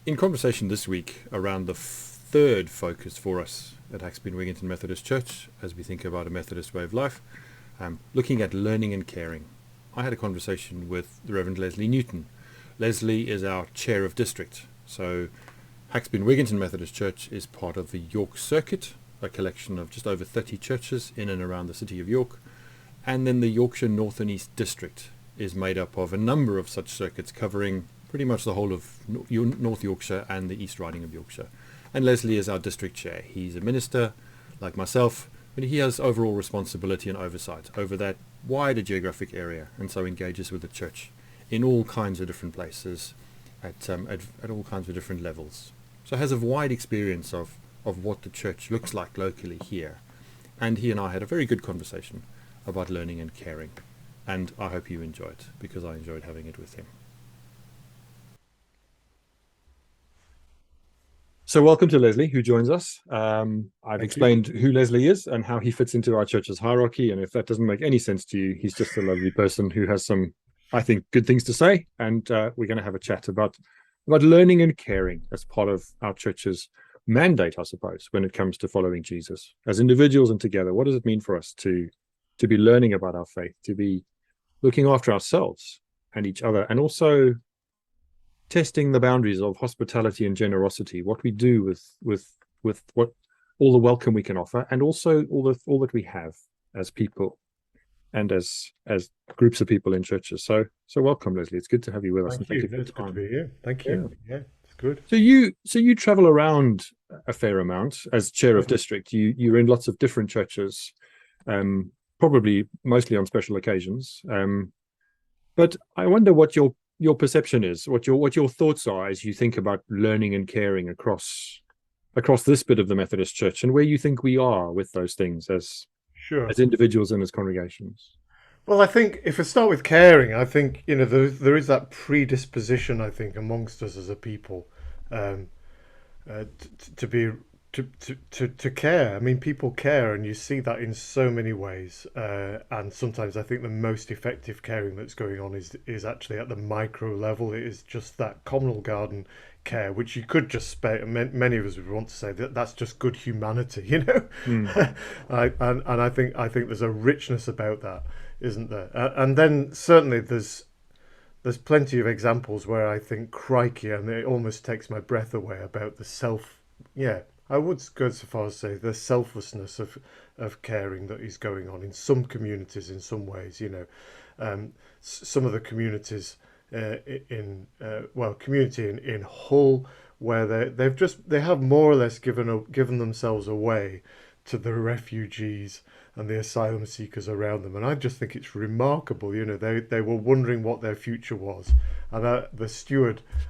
In conversation this week around the third focus for us at Haxby and Wigginton Methodist Church as we think about a Methodist way of life, looking at learning and caring. I had a conversation with the Reverend Leslie Newton. Leslie is our chair of district. So Haxby and Wigginton Methodist Church is part of the York Circuit, a collection of just over 30 churches in and around the city of York. And then the Yorkshire North and East District is made up of a number of such circuits covering pretty much the whole of North Yorkshire and the East Riding of Yorkshire. And Leslie is our district chair. He's a minister like myself, but he has overall responsibility and oversight over that wider geographic area, and so engages with the church in all kinds of different places at all kinds of different levels. So has a wide experience of what the church looks like locally here. And he and I had a very good conversation about learning and caring. And I hope you enjoy it, because I enjoyed having it with him. So welcome to Leslie, who joins us. I've explained who Leslie is and how he fits into our church's hierarchy. And if that doesn't make any sense to you, he's just a lovely person who has some, I think, good things to say. And we're going to have a chat about learning and caring as part of our church's mandate, I suppose, when it comes to following Jesus as individuals and together. What does it mean for us to be learning about our faith, to be looking after ourselves and each other, and also testing the boundaries of hospitality and generosity, what we do with what all the welcome we can offer, and also all that we have as people and as groups of people in churches. So welcome, Leslie. It's good to have you with us. Thank you. It's good to be here. Thank you. Yeah, it's good. So you travel around a fair amount as chair of district. You're in lots of different churches, probably mostly on special occasions. But I wonder what your perception is, what your thoughts are as you think about learning and caring across this bit of the Methodist Church, and where you think we are with those things as Sure. individuals and as congregations. Well, I think if I start with caring, I think there is that predisposition, I think, amongst us as a people, um, to be to care. I mean, people care, and you see that in so many ways. And sometimes I think the most effective caring that's going on is actually at the micro level. It is just that communal garden care, which you could just spare. Many of us would want to say that that's just good humanity, you know. Mm. And I think there's a richness about that, isn't there? And then certainly there's plenty of examples where I think, crikey, and it almost takes my breath away about the self. Yeah, I would go so far as to say the selflessness of caring that is going on in some communities in some ways. Some of the communities community in Hull, where they have more or less given themselves away to the refugees and the asylum seekers around them, and I just think it's remarkable. They were wondering what their future was, and I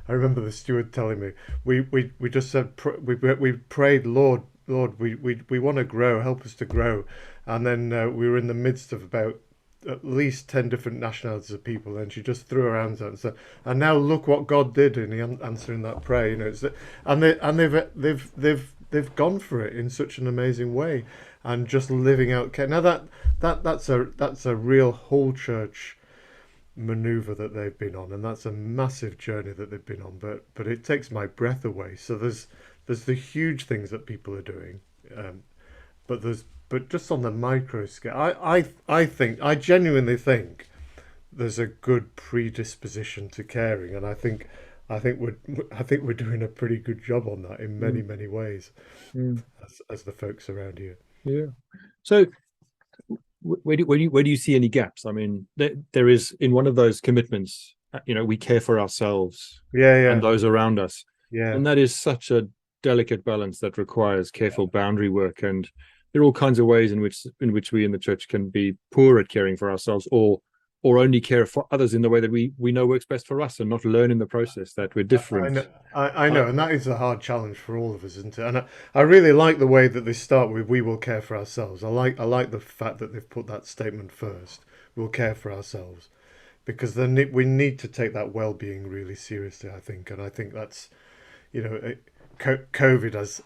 remember the steward telling me, we just said we prayed, Lord, we want to grow, help us to grow, and then we were in the midst of about at least 10 different nationalities of people, and she just threw her hands out and said, and now look what God did in answering that prayer. They've gone for it in such an amazing way, and just living out care. Now that's a real whole church maneuver that they've been on, and that's a massive journey that they've been on. But it takes my breath away. So there's the huge things that people are doing, but just on the micro scale, I genuinely think there's a good predisposition to caring, and I think we're doing a pretty good job on that in Mm. many ways, Mm. as the folks around here. Yeah. So where do you see any gaps? I mean, there is in one of those commitments, we care for ourselves Yeah, and yeah, those around us, yeah. and that is such a delicate balance that requires careful boundary work. And there are all kinds of ways in which we in the church can be poor at caring for ourselves, or only care for others in the way that we know works best for us, and not learn in the process that we're I different. know, I Uh, know, and that is a hard challenge for all of us, isn't it? And I really like the way that they start with "We will care for ourselves." I like the fact that they've put that statement first. We'll care for ourselves, because then we need to take that well-being really seriously, I think, and I think that's COVID has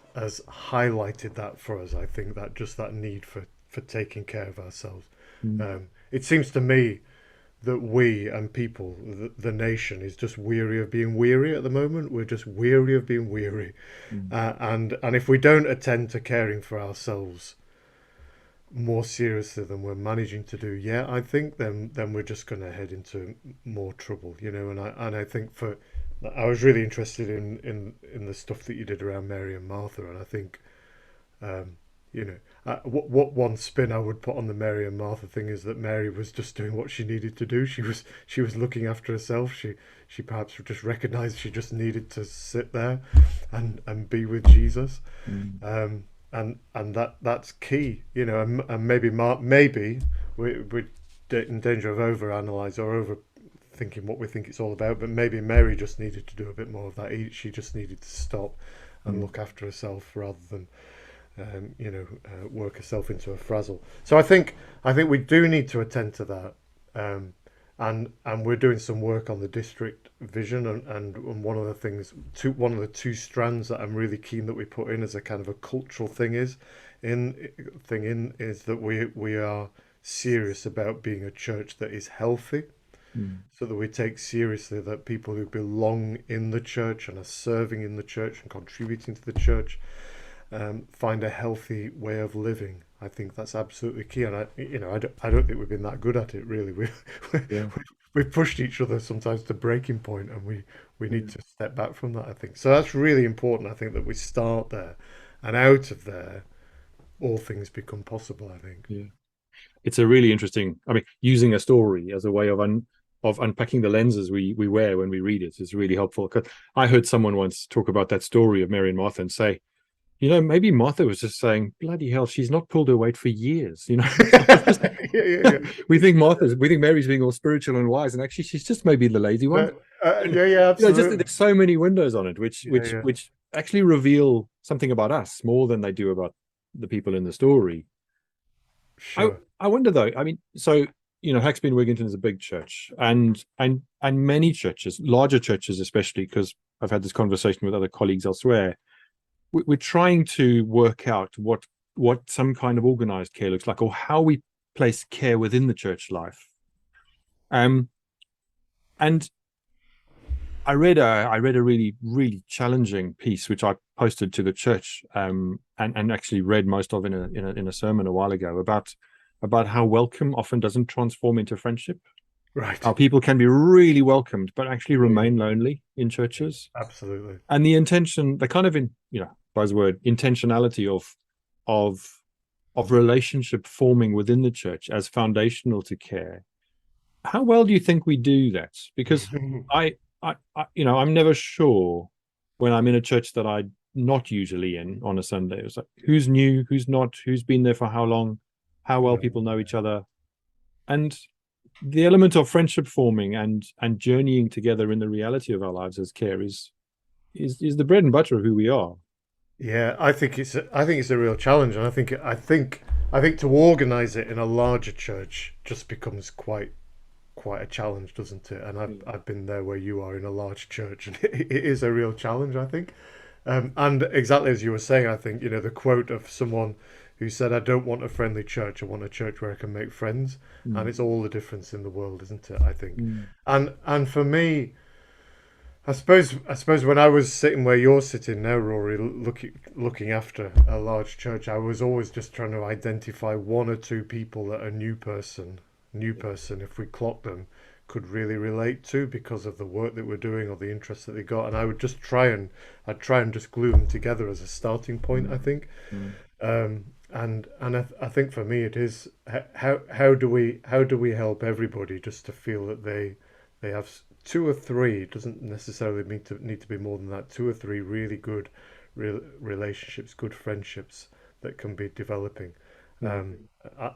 highlighted that for us. I think that just that need for taking care of ourselves. mm, It seems to me that we and people, the nation, is just weary of being weary at the moment. We're just weary of being weary, Mm. and if we don't attend to caring for ourselves more seriously than we're managing to do yet, I think then we're just going to head into more trouble, you know. And I think I was really interested in the stuff that you did around Mary and Martha, and I think um, you know, what one spin I would put on the Mary and Martha thing is that Mary was just doing what she needed to do. She was looking after herself. She perhaps just recognised she just needed to sit there and be with Jesus. Mm. Um, and that's key, you know. And maybe we're in danger of over analyze or over thinking what we think it's all about. But maybe Mary just needed to do a bit more of that. She just needed to stop and Mm. look after herself rather than work herself into a frazzle. So I think we do need to attend to that, and we're doing some work on the district vision, and one of the one of the two strands that I'm really keen that we put in as a kind of a cultural thing is that we are serious about being a church that is healthy, Mm. so that we take seriously that people who belong in the church and are serving in the church and contributing to the church find a healthy way of living. I think that's absolutely key, and I don't think we've been that good at it really. Yeah. We've pushed each other sometimes to breaking point, and we need Yeah. to step back from that. I think so. That's really important. I think that we start there, and out of there, all things become possible. I think. Yeah. It's a really interesting. I mean, using a story as a way of unpacking the lenses we wear when we read it is really helpful. 'Cause I heard someone once talk about that story of Mary and Martha and say, maybe Martha was just saying, "Bloody hell, she's not pulled her weight for years." Yeah, yeah, yeah. We think Mary's being all spiritual and wise, and actually she's just maybe the lazy one. And Yeah, yeah, just absolutely. there's so many windows on it, which Yeah, which yeah. which actually reveal something about us more than they do about the people in the story. I Sure. I wonder though. I mean, so Haxby and Wigginton is a big church, and many churches, larger churches especially, because I've had this conversation with other colleagues elsewhere. We're trying to work out what some kind of organized care looks like, or how we place care within the church life. Um, and I read a really challenging piece which I posted to the church, and actually read most of in a sermon a while ago about how welcome often doesn't transform into friendship. Right. How people can be really welcomed but actually Yeah, yeah. remain lonely in churches. Absolutely. And the kind of buzzword intentionality of of relationship forming within the church as foundational to care. How well do you think we do that? Because I, I'm never sure when I'm in a church that I'm not usually in on a Sunday. It's like who's new, who's not, who's been there for how long, how well Yeah. people know each other, and the element of friendship forming and journeying together in the reality of our lives as care is the bread and butter of who we are. Yeah, I think it's a real challenge, and I think to organize it in a larger church just becomes quite a challenge, doesn't it? And I've been there where you are in a large church, and it is a real challenge, I think. And exactly as you were saying, I think the quote of someone who said, "I don't want a friendly church. I want a church where I can make friends," and Mm. it's all the difference in the world, isn't it? I think, Mm. and for me. I suppose when I was sitting where you're sitting now, Rory, looking after a large church, I was always just trying to identify one or two people that a new person, if we clocked them, could really relate to because of the work that we're doing or the interest that they got, and I'd try and just glue them together as a starting point, I Mm. think. Mm. And I think for me it is how do we help everybody just to feel that they have two or three. It doesn't necessarily need to be more than that. Two or three really good relationships, good friendships that can be developing. Mm. Um,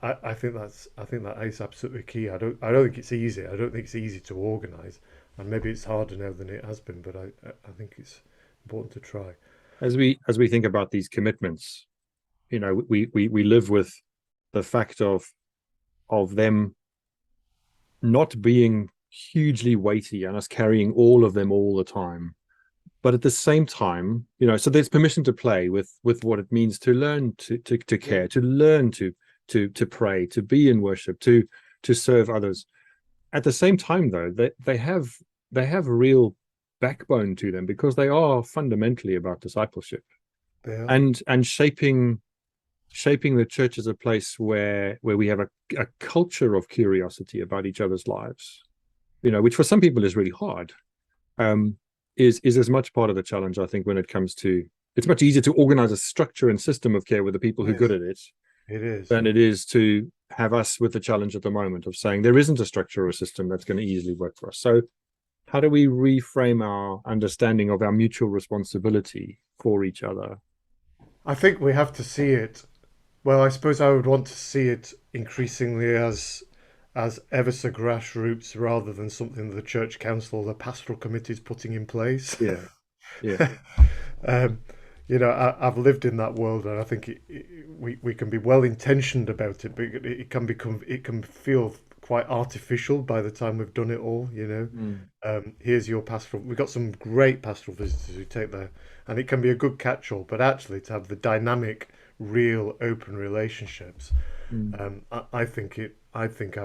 I think that is absolutely key. I don't think it's easy. I don't think it's easy to organise, and maybe it's harder now than it has been. But I think it's important to try. As we think about these commitments, we live with the fact of them not being hugely weighty and us carrying all of them all the time. But at the same time, so there's permission to play with what it means to learn to Yeah. care, to learn to pray, to be in worship, to serve others. at the same time, though, they have a real backbone to them because they are fundamentally about discipleship They are. and shaping the church as a place where we have a culture of curiosity about each other's lives, which for some people is really hard. Um, is as much part of the challenge, I think, when it comes to it's much easier to organize a structure and system of care with the people who are good Yes, at it it is. than it is to have us with the challenge at the moment of saying there isn't a structure or a system that's going to easily work for us. So how do we reframe our understanding of our mutual responsibility for each other? I think we have to see it. Well, I suppose I would want to see it increasingly as ever so grassroots rather than something that the church council or the pastoral committee is putting in place. Yeah, yeah, um, I've lived in that world, and I think we can be well intentioned about it, but it can feel quite artificial by the time we've done it all. mm, Here's your pastoral. We've got some great pastoral visitors who take there, and it can be a good catch-all. But actually, to have the dynamic, real, open relationships, mm, I think it. I think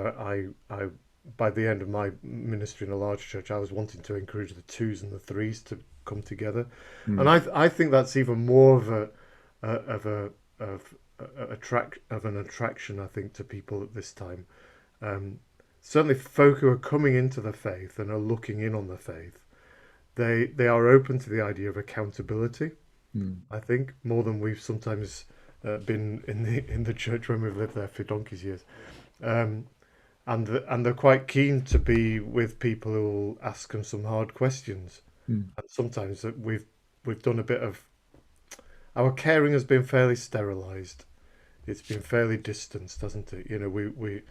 by the end of my ministry in a large church, I was wanting to encourage the twos and the threes to come together, and mm, I think that's even more of of a of of an attraction, I think, to people at this time. Um, Certainly, folk who are coming into the faith and are looking in on the faith, they are open to the idea of accountability. mm, I think more than we've sometimes been in the church when we've lived there for donkey's years. Um, and they're quite keen to be with people who will ask them some hard questions. mm. And sometimes we've done a bit of our caring has been fairly sterilised. It's been fairly distanced, hasn't it? We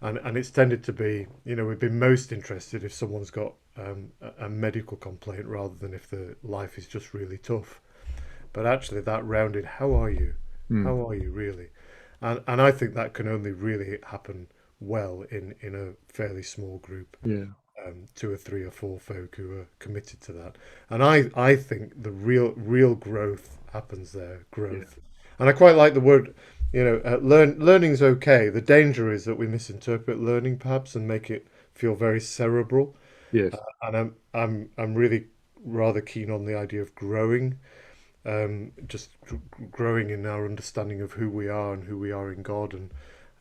and it's tended to be, we've been most interested if someone's got a medical complaint rather than if the life is just really tough. But actually, that rounded, how are you? Mm. How are you really? And I think that can only really happen well in a fairly small group, Yeah, two or three or four folk who are committed to that. And I think the real growth happens there, yeah, growth. And I quite like the word, learning's okay. The danger is that we misinterpret learning perhaps and make it feel very cerebral. yes, And I'm really rather keen on the idea of growing, just growing in our understanding of who we are and who we are in God, mm,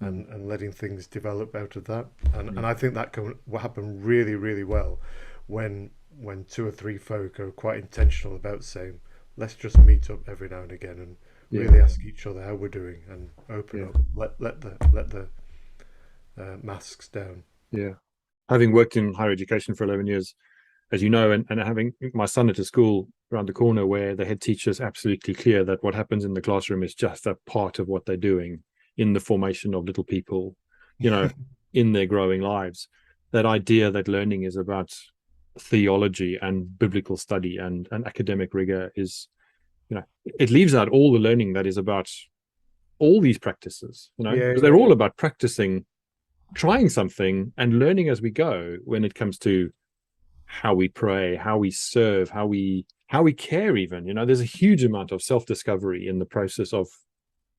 and letting things develop out of that. And mm, I think that will happen really, really well when two or three folk are quite intentional about saying, let's just meet up every now and again and yeah, really ask each other how we're doing and open yeah, up, let the masks down. yeah. Having worked in higher education for 11 years, as you know, and having my son at a school around the corner where the head teacher is absolutely clear that what happens in the classroom is just a part of what they're doing in the formation of little people, you know, in their growing lives. That idea that learning is about theology and biblical study and academic rigor is, it leaves out all the learning that is about all these practices, Yeah, because yeah, they're all yeah. about practicing, trying something and learning as we go when it comes to how we pray, how we serve, how we care even. There's a huge amount of self-discovery in the process of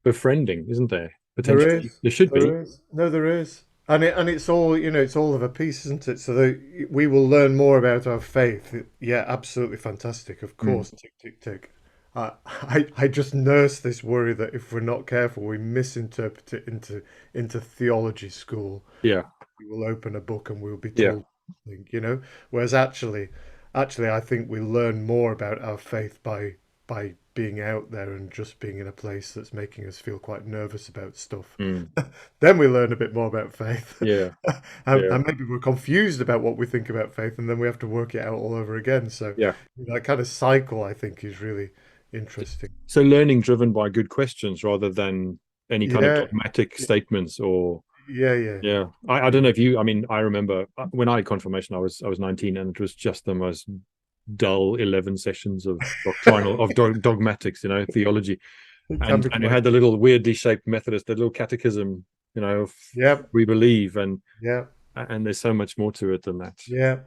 befriending, isn't there? There Potentially. is, There should be. there is. No, there is, and it's all it's all of a piece, isn't it? So that we will learn more about our faith. Yeah, absolutely fantastic. Of Mm. course, tick tick tick. I just nurse this worry that if we're not careful, we misinterpret it into theology school. Yeah. We will open a book and we'll be Yeah. told something. Whereas actually, I think we learn more about our faith by being out there and just being in a place that's making us feel quite nervous about stuff. Mm. Then we learn a bit more about faith, Yeah. and Yeah. maybe we're confused about what we think about faith, and then we have to work it out all over again. So Yeah. that kind of cycle, I think, is really interesting. So learning driven by good questions rather than any kind of Yeah, dogmatic statements or yeah, yeah, yeah. I don't know if you, I mean, I remember when I had confirmation, I was 19 and it was just the most dull 11 sessions of doctrinal of dogmatics, theology. it can and be and it quite. had the little weirdly shaped Methodist, the little catechism, of Yeah, we believe, yeah, and there's so much more to it than that. yeah.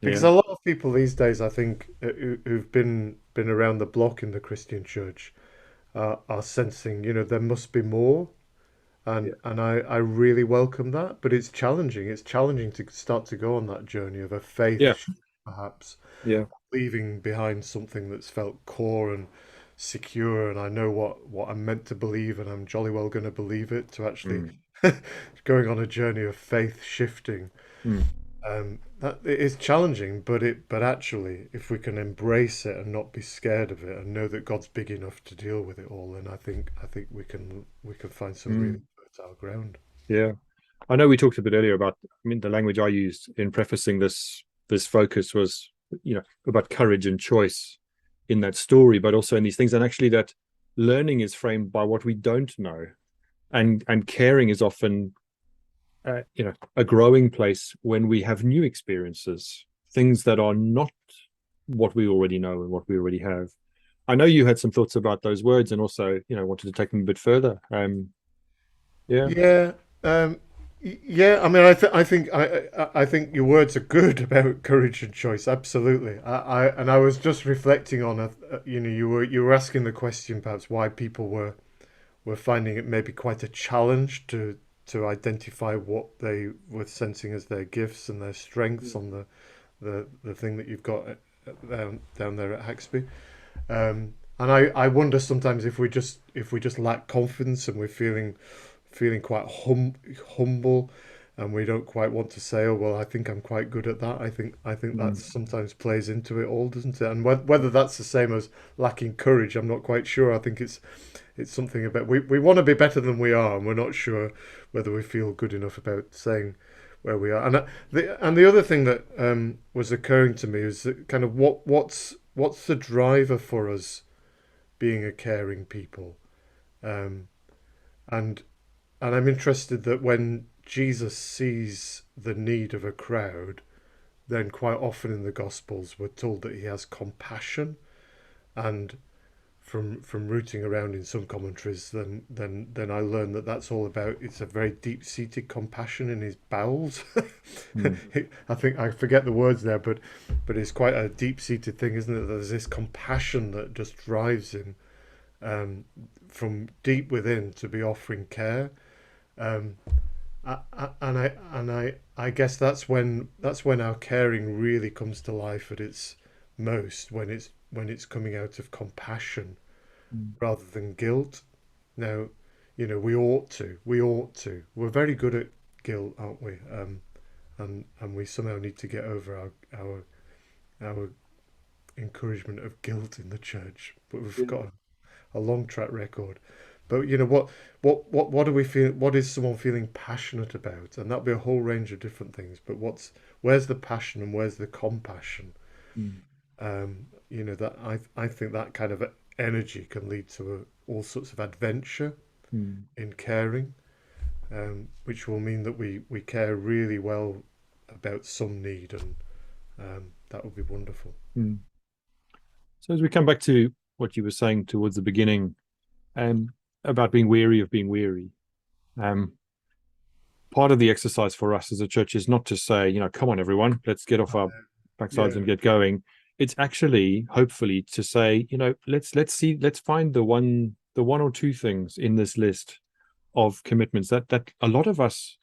Because Yeah. a lot of people these days, I think, who've been around the block in the Christian church, are sensing, there must be more. And I really welcome that. But it's challenging. It's challenging to start to go on that journey of a faith, Yeah, perhaps yeah. leaving behind something that's felt core and secure, and I know what I'm meant to believe, and I'm jolly well going to believe it, to actually Mm, going on a journey of faith shifting. mm, That it is challenging, but actually, if we can embrace it and not be scared of it, and know that God's big enough to deal with it all, then I think we can find some really mm. fertile ground. Yeah. I know we talked a bit earlier about, I mean, the language I used in prefacing this focus was, about courage and choice in that story, but also in these things. And actually that learning is framed by what we don't know. And caring is often, a growing place when we have new experiences, things that are not what we already know and what we already have. I know you had some thoughts about those words and also, wanted to take them a bit further. Yeah. Yeah, yeah. I mean, I think your words are good about courage and choice. Absolutely. I was just reflecting on you were asking the question perhaps why people were finding it maybe quite a challenge to identify what they were sensing as their gifts and their strengths on the thing that you've got down there at Haxby. And I wonder sometimes if we just lack confidence and we're feeling quite humble, and we don't quite want to say, oh well, I think I'm quite good at that. I think that Mm. sometimes plays into it all, doesn't it? And whether that's the same as lacking courage, I'm not quite sure. I think it's something about we want to be better than we are, and we're not sure whether we feel good enough about saying where we are. And the other thing that was occurring to me is that kind of what's the driver for us being a caring people, um, and and I'm interested that when Jesus sees the need of a crowd, then quite often in the Gospels we're told that he has compassion. And from rooting around in some commentaries, then I learned that that's all about, it's a very deep seated compassion in his bowels. Mm. I think I forget the words there, but it's quite a deep seated thing, isn't it? There's this compassion that just drives him um, from deep within to be offering care. Um, and I guess that's when our caring really comes to life at its most, when it's coming out of compassion Mm. rather than guilt. Now, we ought to. We're very good at guilt, aren't we? And we somehow need to get over our encouragement of guilt in the church. But we've got a long track record. But what do we feel? What is someone feeling passionate about? And that'll be a whole range of different things. But where's the passion and where's the compassion? Mm. That I think that kind of energy can lead to all sorts of adventure Mm. in caring, which will mean that we care really well about some need, and that would be wonderful. Mm. So as we come back to what you were saying towards the beginning, um, about being weary of being weary, um, part of the exercise for us as a church is not to say, come on, everyone, let's get off our backsides Yeah. and get going. It's actually, hopefully, to say, let's find the one or two things in this list of commitments that a lot of us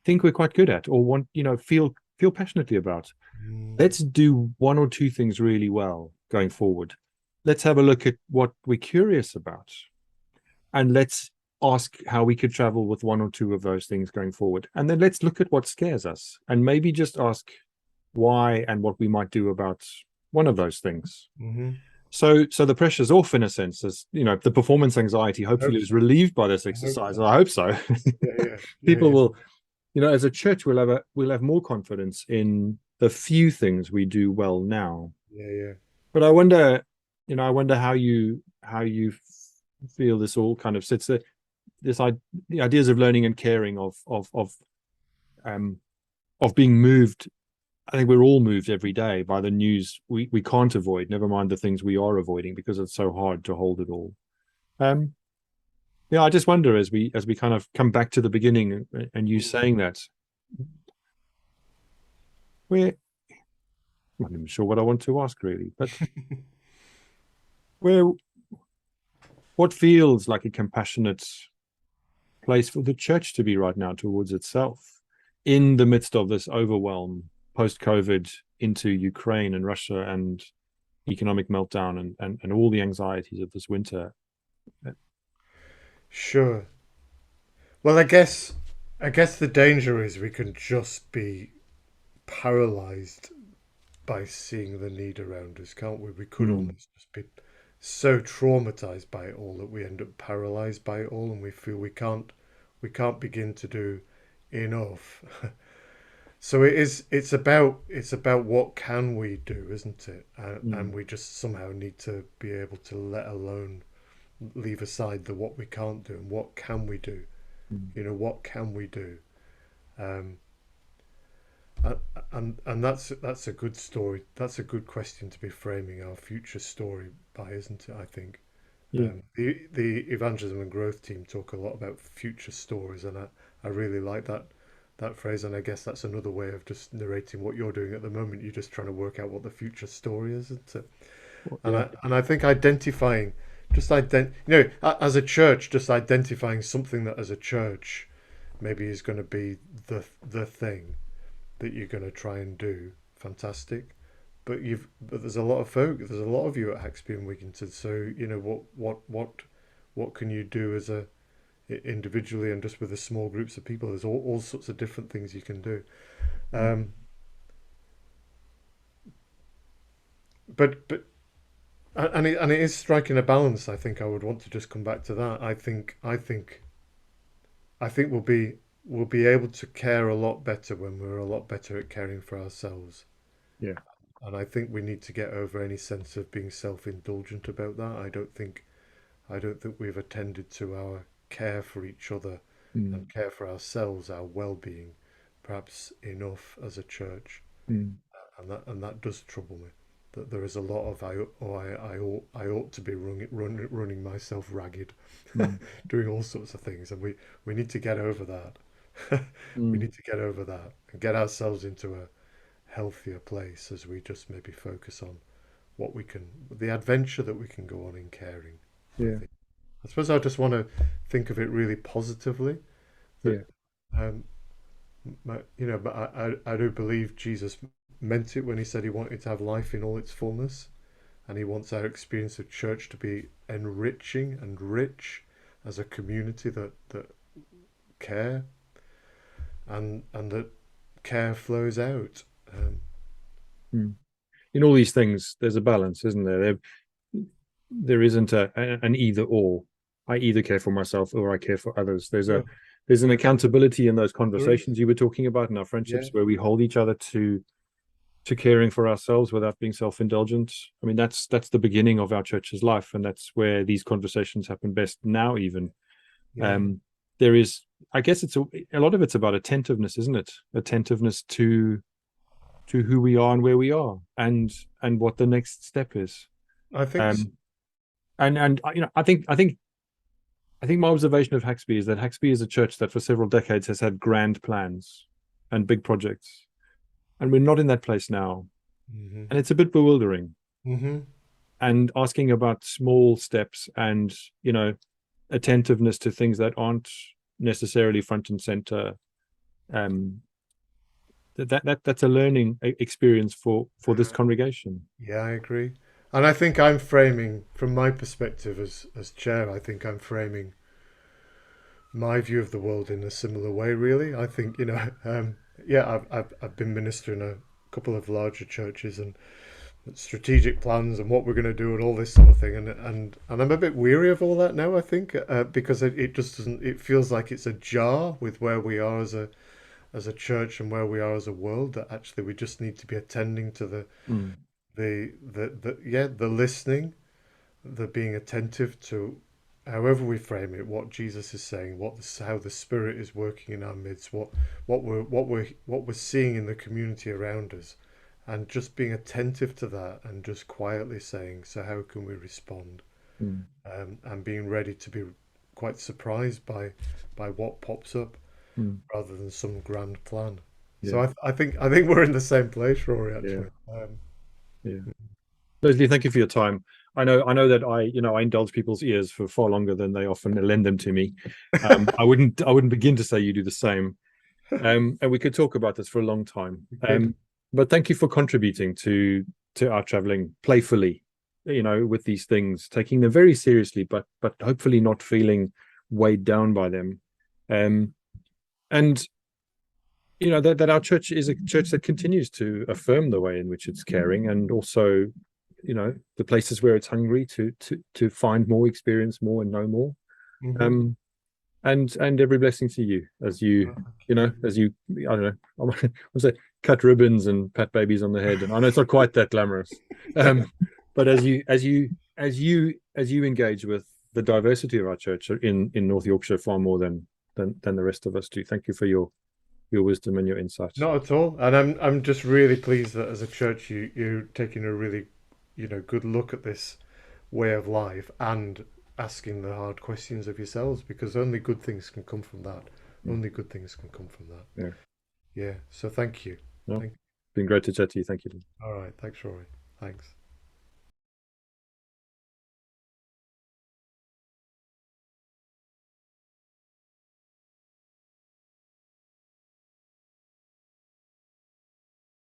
think we're quite good at or want, feel passionately about. Mm, Let's do one or two things really well going forward. Let's have a look at what we're curious about, and let's ask how we could travel with one or two of those things going forward. And then let's look at what scares us and maybe just ask why and what we might do about one of those things. hmm So the pressure's off in a sense, as the performance anxiety I hope hopefully is so. relieved by this I hope exercise. so. I hope so. Yeah, yeah, yeah, People yeah, will, as a church, we'll have more confidence in the few things we do well now. yeah, yeah. But I wonder how you feel this all kind of sits there. The ideas of learning and caring um of being moved. I think we're all moved every day by the news we can't avoid, never mind the things we are avoiding because it's so hard to hold it all. um I just wonder, as we kind of come back to the beginning, and you Mm. saying that, we're I'm not even sure what I want to ask really, but where what feels like a compassionate place for the church to be right now towards itself in the midst of this overwhelm post COVID into Ukraine and Russia and economic meltdown and all the anxieties of this winter. Sure. Well, I guess the danger is we can just be paralyzed by seeing the need around us, can't we? We could Mm, almost just be so traumatized by it all that we end up paralyzed by it all, and we feel we can't begin to do enough. So it's about what can we do, isn't it? And mm, we just somehow need to be able to let alone leave aside the what we can't do and what can we do. mm. What can we do? Um, a- and that's a good story. That's a good question to be framing our future story by, isn't it? I think Yeah, the evangelism and growth team talk a lot about future stories, and I really like that phrase. And I guess that's another way of just narrating what you're doing at the moment. You're just trying to work out what the future story is, isn't it? well, And yeah, I think identifying, as a church, just identifying something that as a church maybe is going to be the thing that you're going to try and do. Fantastic. But there's a lot of there's a lot of you at Haxby and Wigginton. So what can you do as a individually and just with the small groups of people? There's all sorts of different things you can do. mm, Um, but and it is striking a balance. I think I would want to just come back to that. I think we'll be able to care a lot better when we're a lot better at caring for ourselves. yeah, And I think we need to get over any sense of being self-indulgent about that. I don't think we've attended to our care for each other mm, and care for ourselves, our well-being, perhaps enough as a church, mm, and that does trouble me. That there is a lot of I ought to be running myself ragged, mm, doing all sorts of things, and we need to get over that. We mm. need to get over that and get ourselves into a healthier place as we just maybe focus on the adventure that we can go on in caring. I Yeah, think. I suppose I just want to think of it really positively. That yeah, um, but I do believe Jesus meant it when he said he wanted to have life in all its fullness, and he wants our experience of church to be enriching and rich as a community that care and that care flows out. mm. In all these things, there's a balance, isn't there? There isn't an either or. I either care for myself or I care for others. Yeah, There's an accountability in those there is. conversations you were talking about in our Yeah, friendships where we hold each other to caring for ourselves without being self-indulgent. I mean, that's the beginning of our church's life, and that's where these conversations happen best now. Even yeah. um, there is, I guess, it's a lot of it's about attentiveness, isn't it? Attentiveness to who we are and where we are, and what the next step is. I think Um, and I think my observation of Haxby is that Haxby is a church that for several decades has had grand plans and big projects, and we're not in that place now, hmm and it's a bit bewildering. hmm And asking about small steps and attentiveness to things that aren't necessarily front and center. Um, that's a learning experience for this congregation. Yeah, I agree. And I think I'm framing, from my perspective as chair, I think I'm framing my view of the world in a similar way, really. I think, yeah, I've been minister in a couple of larger churches and strategic plans and what we're going to do and all this sort of thing. And I'm a bit weary of all that now, I think, because it just doesn't, it feels like it's a jar with where we are as a church and where we are as a world, that actually we just need to be attending to Mm, the listening, the being attentive to however we frame it, what Jesus is saying, how the Spirit is working in our midst, what we're seeing in the community around us, and just being attentive to that and just quietly saying, so how can we respond? mm, And being ready to be quite surprised by what pops up mm. rather than some grand plan. So Yeah, I think we're in the same place, Rory. yeah, Actually, yeah. Leslie, thank you for your time. I know that I indulge people's ears for far longer than they often lend them to me. I wouldn't begin to say you do the same. And we could talk about this for a long time. Good. But thank you for contributing to our traveling playfully, with these things, taking them very seriously, but hopefully not feeling weighed down by them. Um, and that our church is a church that continues to affirm the way in which it's caring, and also, the places where it's hungry to find more, experience more, and know more. Hmm. Um, and every blessing to you as you Oh, thank you know as you I don't know, I want to say cut ribbons and pat babies on the head, and I know it's not quite that glamorous, you. but as you engage with the diversity of our church in North Yorkshire far more than the rest of us do. Thank you for your wisdom and your insight. Not at all. And I'm just really pleased that as a church you're taking a really, good look at this way of life and asking the hard questions of yourselves, because only good things can come from that. Mm. Only good things can come from that. Yeah, Yeah. So thank you. no, Thank been great to chat to you. Thank you. All right. Thanks, Rory. Thanks.